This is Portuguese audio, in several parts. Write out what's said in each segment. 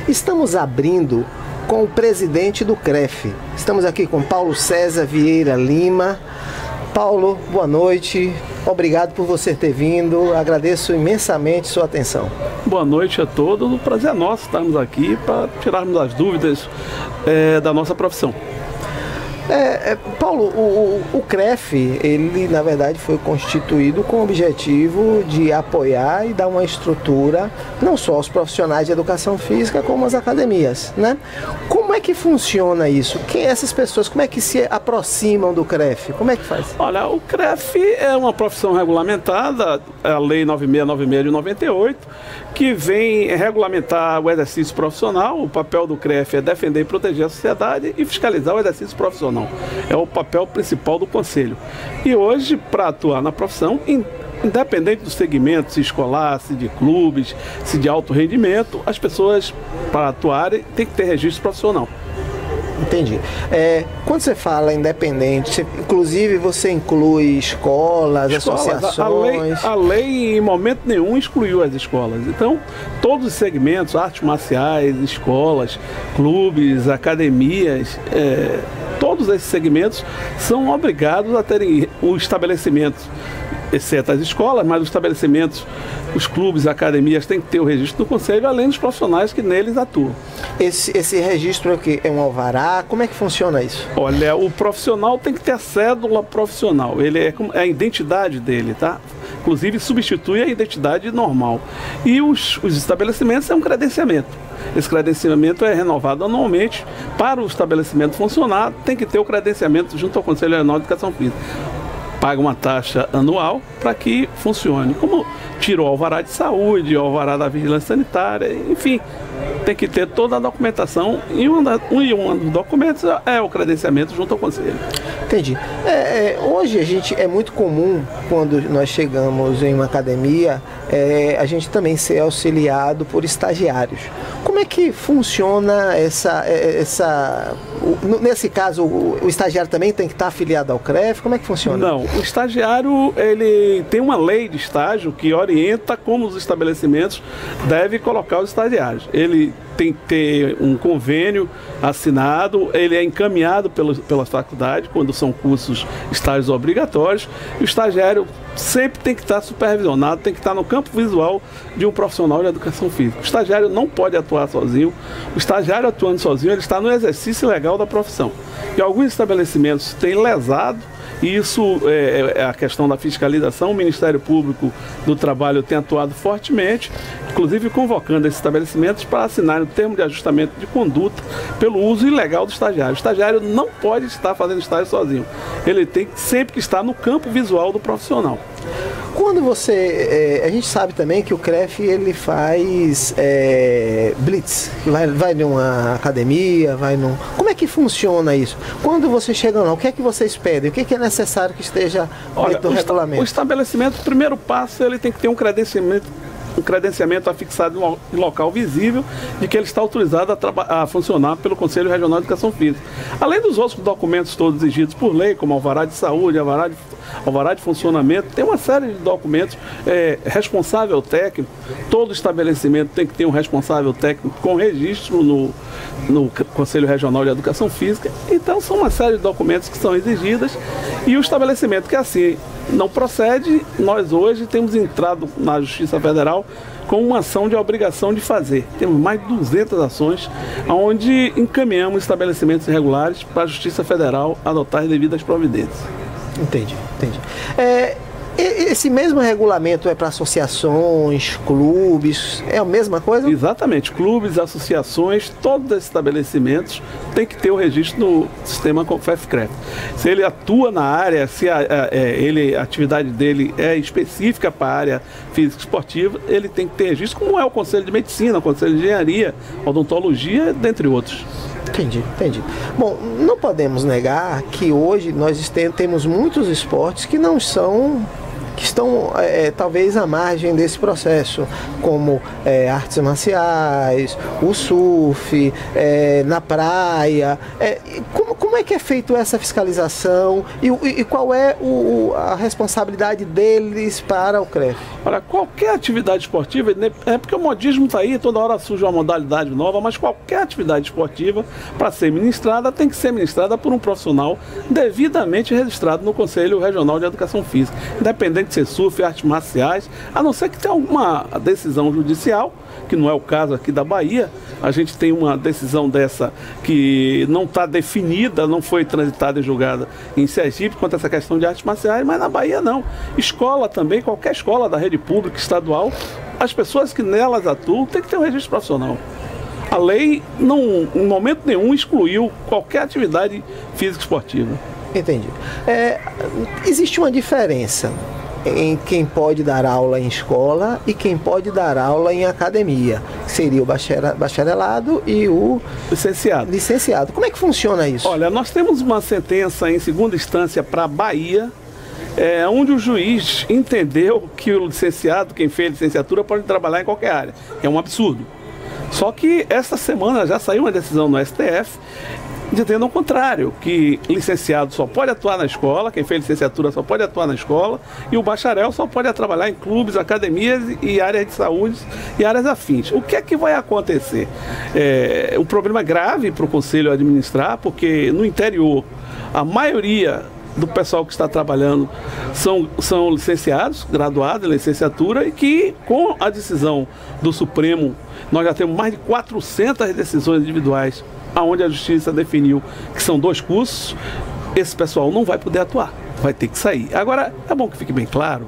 Estamos abrindo com o presidente do CREF. Estamos aqui com Paulo César Vieira Lima. Paulo, boa noite. Obrigado por você ter vindo. Agradeço imensamente sua atenção. Boa noite a todos. O prazer é nosso estarmos aqui para tirarmos as dúvidas da nossa profissão. Paulo, o CREF, ele na verdade foi constituído com o objetivo de apoiar e dar uma estrutura não só aos profissionais de educação física, como às academias, né? Como é que funciona isso? Essas pessoas, como é que se aproximam do CREF? Como é que faz? Olha, o CREF é uma profissão regulamentada, a Lei 9696 de 98, que vem regulamentar o exercício profissional. O papel do CREF é defender e proteger a sociedade e fiscalizar o exercício profissional. É o papel principal do Conselho. E hoje, para atuar na profissão, independente do segmento, se escolar, se de clubes, se de alto rendimento, as pessoas, para atuarem, têm que ter registro profissional. Entendi. Quando você fala independente, inclusive você inclui escolas, associações... A lei em momento nenhum excluiu as escolas. Então, todos os segmentos, artes marciais, escolas, clubes, academias, todos esses segmentos são obrigados a terem o estabelecimento, exceto as escolas, mas os estabelecimentos, os clubes, academias têm que ter o registro do Conselho, além dos profissionais que neles atuam. Esse registro é o quê? É um alvará? Como é que funciona isso? Olha, o profissional tem que ter a cédula profissional, ele é a identidade dele, tá? Inclusive substitui a identidade normal. E os estabelecimentos é um credenciamento. Esse credenciamento é renovado anualmente. Para o estabelecimento funcionar, tem que ter o credenciamento junto ao Conselho Regional de Educação Física. Paga uma taxa anual para que funcione. Como tira o alvará de saúde, o alvará da vigilância sanitária, enfim, tem que ter toda a documentação e um dos documentos é o credenciamento junto ao Conselho. Entendi. Hoje é muito comum, quando nós chegamos em uma academia, a gente também ser auxiliado por estagiários. Como é que funciona nesse caso, o estagiário também tem que estar afiliado ao CREF? Como é que funciona? Não, o estagiário, ele tem uma lei de estágio que orienta como os estabelecimentos devem colocar os estagiários. Ele tem que ter um convênio assinado, ele é encaminhado pela faculdade, quando são cursos, estágios obrigatórios, e o estagiário sempre tem que estar supervisionado, tem que estar no campo visual de um profissional de educação física. O estagiário não pode atuar sozinho. O estagiário atuando sozinho, ele está no exercício legal da profissão. E alguns estabelecimentos têm lesado, e isso é a questão da fiscalização. O Ministério Público do Trabalho tem atuado fortemente, inclusive convocando esses estabelecimentos para assinarem o termo de ajustamento de conduta pelo uso ilegal do estagiário. O estagiário não pode estar fazendo estágio sozinho. Ele tem sempre que estar no campo visual do profissional. Quando a gente sabe também que o CREF ele faz blitz, vai numa academia, Como é que funciona isso? Quando você chega lá, o que é que vocês pedem? O que é necessário que esteja dentro do regulamento? O estabelecimento, o primeiro passo, ele tem que ter um credenciamento afixado em local visível de que ele está autorizado a funcionar pelo Conselho Regional de Educação Física. Além dos outros documentos todos exigidos por lei, como alvará de saúde, alvará de funcionamento, tem uma série de documentos, responsável técnico. Todo estabelecimento tem que ter um responsável técnico com registro no Conselho Regional de Educação Física. Então são uma série de documentos que são exigidos, e o estabelecimento que assim não procede, nós hoje temos entrado na Justiça Federal com uma ação de obrigação de fazer. Temos mais de 200 ações, onde encaminhamos estabelecimentos irregulares para a Justiça Federal adotar as devidas providências. Entendi. Esse mesmo regulamento é para associações, clubes, é a mesma coisa? Exatamente, clubes, associações, todos esses estabelecimentos têm que ter o registro no sistema CONFEF-CREF. Se ele atua na área, se a atividade dele é específica para a área física esportiva, ele tem que ter registro, como é o Conselho de Medicina, o Conselho de Engenharia, Odontologia, dentre outros. Entendi. Bom, não podemos negar que hoje nós temos muitos esportes que estão talvez à margem desse processo, como artes marciais, o surf, na praia. Como como é que é feita essa fiscalização e qual é a responsabilidade deles para o CREF? Olha, qualquer atividade esportiva, é porque o modismo está aí, toda hora surge uma modalidade nova, mas qualquer atividade esportiva, para ser ministrada, tem que ser ministrada por um profissional devidamente registrado no Conselho Regional de Educação Física, independente de ser surf, artes marciais, a não ser que tenha alguma decisão judicial, que não é o caso aqui da Bahia. A gente tem uma decisão dessa que não está definida, não foi transitada e julgada em Sergipe quanto a essa questão de artes marciais, mas na Bahia não. Escola também, qualquer escola da rede pública estadual, as pessoas que nelas atuam têm que ter um registro profissional. A lei, não, em momento nenhum, excluiu qualquer atividade física esportiva. Entendi. Existe uma diferença em quem pode dar aula em escola e quem pode dar aula em academia. Seria o bacharelado e o licenciado. Como é que funciona isso? Olha, nós temos uma sentença em segunda instância para a Bahia, onde o juiz entendeu que o licenciado, quem fez licenciatura, pode trabalhar em qualquer área. É um absurdo. Só que esta semana já saiu uma decisão no STF dizendo ao contrário, que licenciado só pode atuar na escola, quem fez licenciatura só pode atuar na escola, e o bacharel só pode trabalhar em clubes, academias e áreas de saúde e áreas afins. O que é que vai acontecer? Um problema grave para o Conselho administrar, porque no interior a maioria do pessoal que está trabalhando são licenciados, graduados em licenciatura, e que com a decisão do Supremo, nós já temos mais de 400 decisões individuais onde a Justiça definiu que são 2 cursos, esse pessoal não vai poder atuar, vai ter que sair. Agora, é bom que fique bem claro,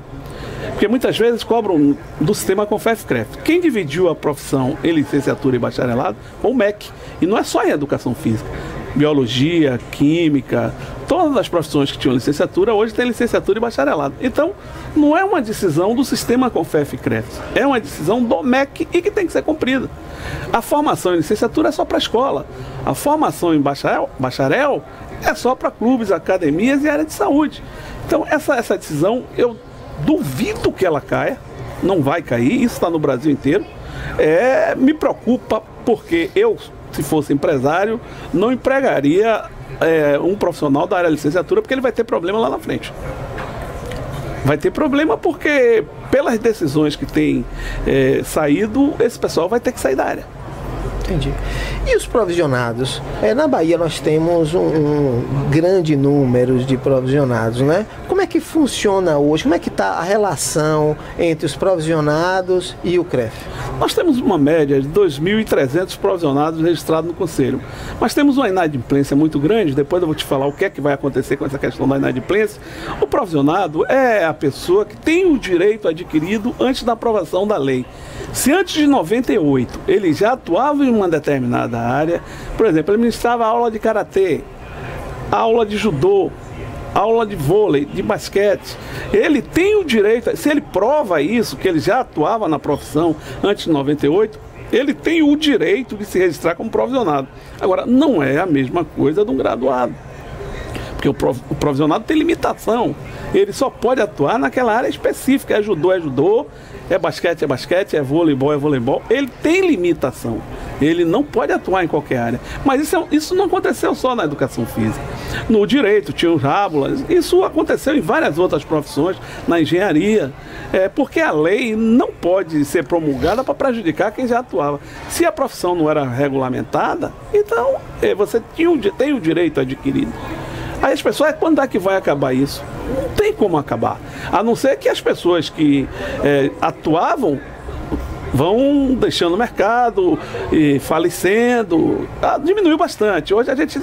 porque muitas vezes cobram do sistema CONFEF-CREF. Quem dividiu a profissão em licenciatura e bacharelado foi o MEC, e não é só em educação física. Biologia, química, todas as profissões que tinham licenciatura, hoje tem licenciatura e bacharelado. Então, não é uma decisão do sistema CONFEF-CREF, é uma decisão do MEC e que tem que ser cumprida. A formação em licenciatura é só para a escola, a formação em bacharel é só para clubes, academias e área de saúde. Então, essa decisão, eu duvido que ela caia, não vai cair, isso está no Brasil inteiro. Me preocupa porque eu, se fosse empresário, não empregaria um profissional da área de licenciatura, porque ele vai ter problema lá na frente. Vai ter problema porque, pelas decisões que tem saído, esse pessoal vai ter que sair da área. Entendi. E os provisionados? Na Bahia nós temos um grande número de provisionados, né? Como é que funciona hoje? Como é que está a relação entre os provisionados e o CREF? Nós temos uma média de 2.300 provisionados registrados no Conselho, mas temos uma inadimplência muito grande. Depois eu vou te falar o que é que vai acontecer com essa questão da inadimplência. O provisionado é a pessoa que tem o direito adquirido antes da aprovação da lei. Se antes de 98 ele já atuava em uma determinada área, por exemplo, ele ministrava aula de karatê, aula de judô, aula de vôlei, de basquete, ele tem o direito, se ele prova isso, que ele já atuava na profissão antes de 98, ele tem o direito de se registrar como provisionado. Agora, não é a mesma coisa de um graduado, porque o provisionado tem limitação, ele só pode atuar naquela área específica, é judô, é basquete, é voleibol, ele tem limitação, ele não pode atuar em qualquer área. Mas isso não aconteceu só na educação física. No direito tinha os rábulas, isso aconteceu em várias outras profissões, na engenharia, porque a lei não pode ser promulgada para prejudicar quem já atuava. Se a profissão não era regulamentada, então você tem o direito adquirido. Aí as pessoas, quando é que vai acabar isso? Não tem como acabar. A não ser que as pessoas que atuavam vão deixando o mercado e falecendo. Diminuiu bastante. Hoje a gente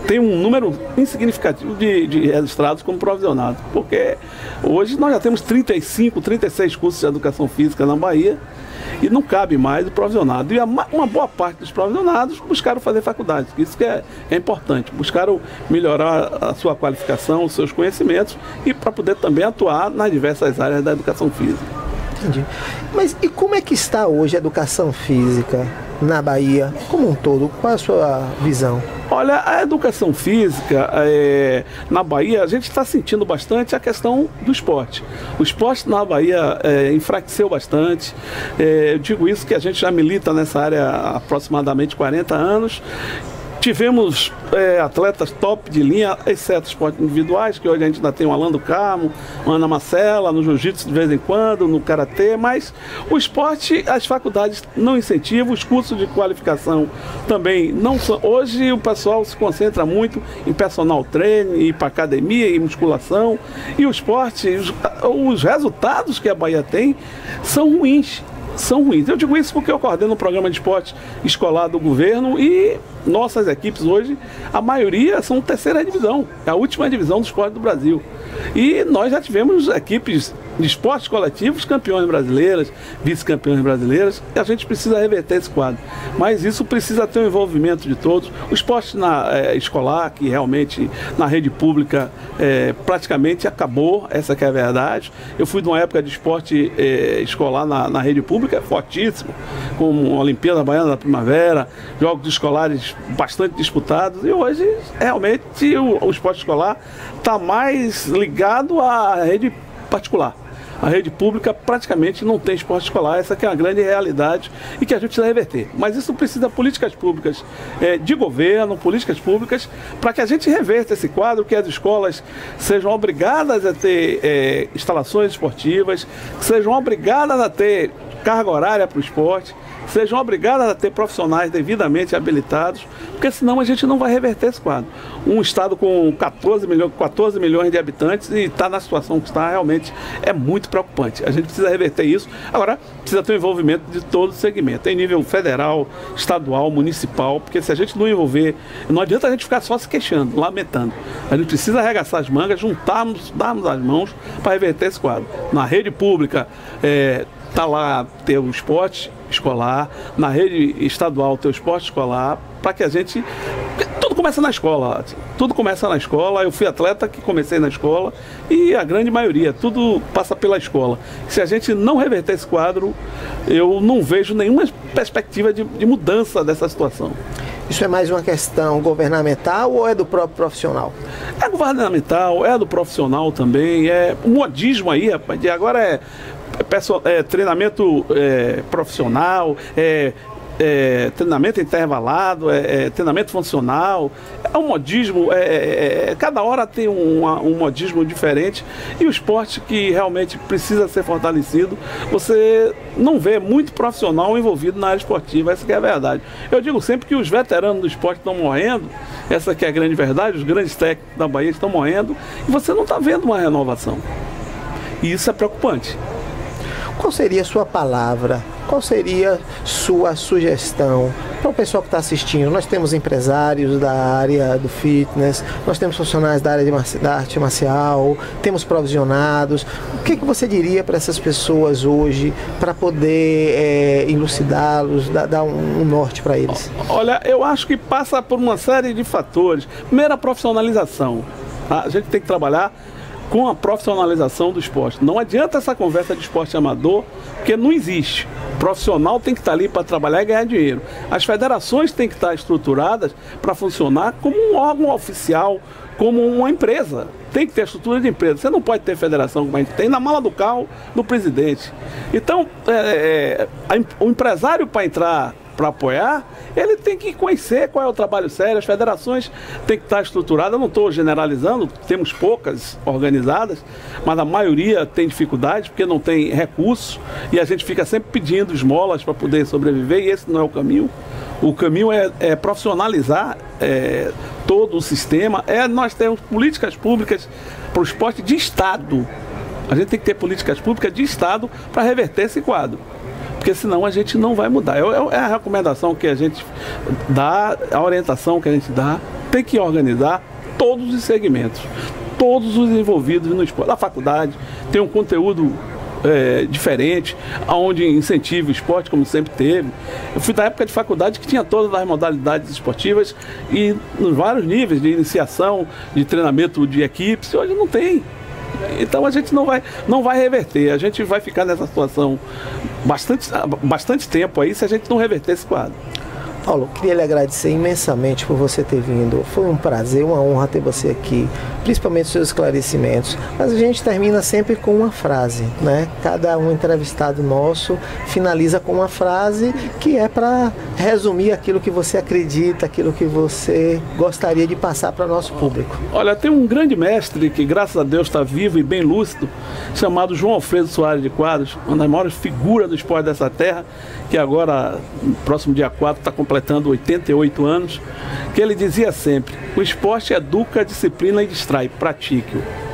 tem um número insignificativo de registrados como provisionados, porque hoje nós já temos 35, 36 cursos de educação física na Bahia e não cabe mais o provisionado. E uma boa parte dos provisionados buscaram fazer faculdade, isso que é importante, buscaram melhorar a sua qualificação, os seus conhecimentos e para poder também atuar nas diversas áreas da educação física. Entendi. Mas e como é que está hoje a educação física na Bahia como um todo? Qual é a sua visão? Olha, a educação física na Bahia, a gente está sentindo bastante a questão do esporte. O esporte na Bahia enfraqueceu bastante. Eu digo isso que a gente já milita nessa área há aproximadamente 40 anos. Tivemos atletas top de linha, exceto esportes individuais, que hoje a gente ainda tem o Alan do Carmo, a Ana Marcela, no jiu-jitsu de vez em quando, no karatê, mas o esporte, as faculdades não incentivam, os cursos de qualificação também não são. Hoje o pessoal se concentra muito em personal training, ir para academia e musculação, e o esporte, os resultados que a Bahia tem são ruins. Eu digo isso porque eu coordeno um programa de esporte escolar do governo e nossas equipes hoje, a maioria são terceira divisão, é a última divisão do esporte do Brasil. E nós já tivemos equipes de esportes coletivos, campeões brasileiras, vice-campeões brasileiras, e a gente precisa reverter esse quadro. Mas isso precisa ter um envolvimento de todos. O esporte escolar, que realmente na rede pública praticamente acabou, essa que é a verdade. Eu fui de uma época de esporte escolar na rede pública, fortíssimo, como a Olimpíada Baiana da Primavera, jogos escolares bastante disputados, e hoje realmente o esporte escolar está mais ligado à rede particular. A rede pública praticamente não tem esporte escolar, essa que é a grande realidade e que a gente precisa reverter. Mas isso precisa de políticas públicas de governo, políticas públicas, para que a gente reverta esse quadro, que as escolas sejam obrigadas a ter instalações esportivas, sejam obrigadas a ter carga horária para o esporte, sejam obrigadas a ter profissionais devidamente habilitados, porque senão a gente não vai reverter esse quadro. Um estado com 14 milhões de habitantes e está na situação que está, realmente é muito preocupante. A gente precisa reverter isso. Agora, precisa ter o envolvimento de todo o segmento, em nível federal, estadual, municipal, porque se a gente não envolver, não adianta a gente ficar só se queixando, lamentando. A gente precisa arregaçar as mangas, darmos as mãos para reverter esse quadro. Na rede pública, está lá ter o esporte escolar, na rede estadual ter o esporte escolar, para que a gente... Tudo começa na escola, eu fui atleta que comecei na escola e a grande maioria, tudo passa pela escola. Se a gente não reverter esse quadro, eu não vejo nenhuma perspectiva de mudança dessa situação. Isso é mais uma questão governamental ou é do próprio profissional? É governamental, é do profissional também, é o modismo aí, rapaz, de agora treinamento profissional, treinamento intervalado, treinamento funcional, é um modismo, cada hora tem um modismo diferente, e o esporte que realmente precisa ser fortalecido, você não vê muito profissional envolvido na área esportiva, essa que é a verdade. Eu digo sempre que os veteranos do esporte estão morrendo, essa que é a grande verdade, os grandes técnicos da Bahia estão morrendo, e você não está vendo uma renovação, e isso é preocupante. Qual seria a sua palavra? Qual seria sua sugestão para o pessoal que está assistindo? Nós temos empresários da área do fitness, nós temos profissionais da área da arte marcial, temos provisionados. O que você diria para essas pessoas hoje para poder elucidá-los, dar um norte para eles? Olha, eu acho que passa por uma série de fatores. Primeiro, a profissionalização. A gente tem que trabalhar com a profissionalização do esporte. Não adianta essa conversa de esporte amador, porque não existe. O profissional tem que estar ali para trabalhar e ganhar dinheiro. As federações têm que estar estruturadas para funcionar como um órgão oficial, como uma empresa. Tem que ter estrutura de empresa. Você não pode ter federação como a gente tem na mala do carro do presidente. Então, o empresário, para entrar, para apoiar, ele tem que conhecer qual é o trabalho sério. As federações têm que estar estruturadas. Eu não estou generalizando, temos poucas organizadas, mas a maioria tem dificuldade porque não tem recursos e a gente fica sempre pedindo esmolas para poder sobreviver, e esse não é o caminho. O caminho é profissionalizar todo o sistema. Nós temos políticas públicas para o esporte de Estado. A gente tem que ter políticas públicas de Estado para reverter esse quadro, porque senão a gente não vai mudar. É a recomendação que a gente dá, a orientação que a gente dá, tem que organizar todos os segmentos, todos os envolvidos no esporte. A faculdade tem um conteúdo diferente, onde incentiva o esporte, como sempre teve. Eu fui da época de faculdade que tinha todas as modalidades esportivas e nos vários níveis de iniciação, de treinamento de equipes, hoje não tem. Então a gente não vai reverter, a gente vai ficar nessa situação bastante tempo aí se a gente não reverter esse quadro. Paulo, queria lhe agradecer imensamente por você ter vindo. Foi um prazer, uma honra ter você aqui, principalmente os seus esclarecimentos. Mas a gente termina sempre com uma frase, né? Cada um entrevistado nosso finaliza com uma frase que é para resumir aquilo que você acredita, aquilo que você gostaria de passar para o nosso público. Olha, tem um grande mestre que, graças a Deus, está vivo e bem lúcido, chamado João Alfredo Soares de Quadros, uma das maiores figuras do esporte dessa terra, que agora, no próximo dia 4, está completando 88 anos, que ele dizia sempre: o esporte educa, disciplina e distrai, pratique-o.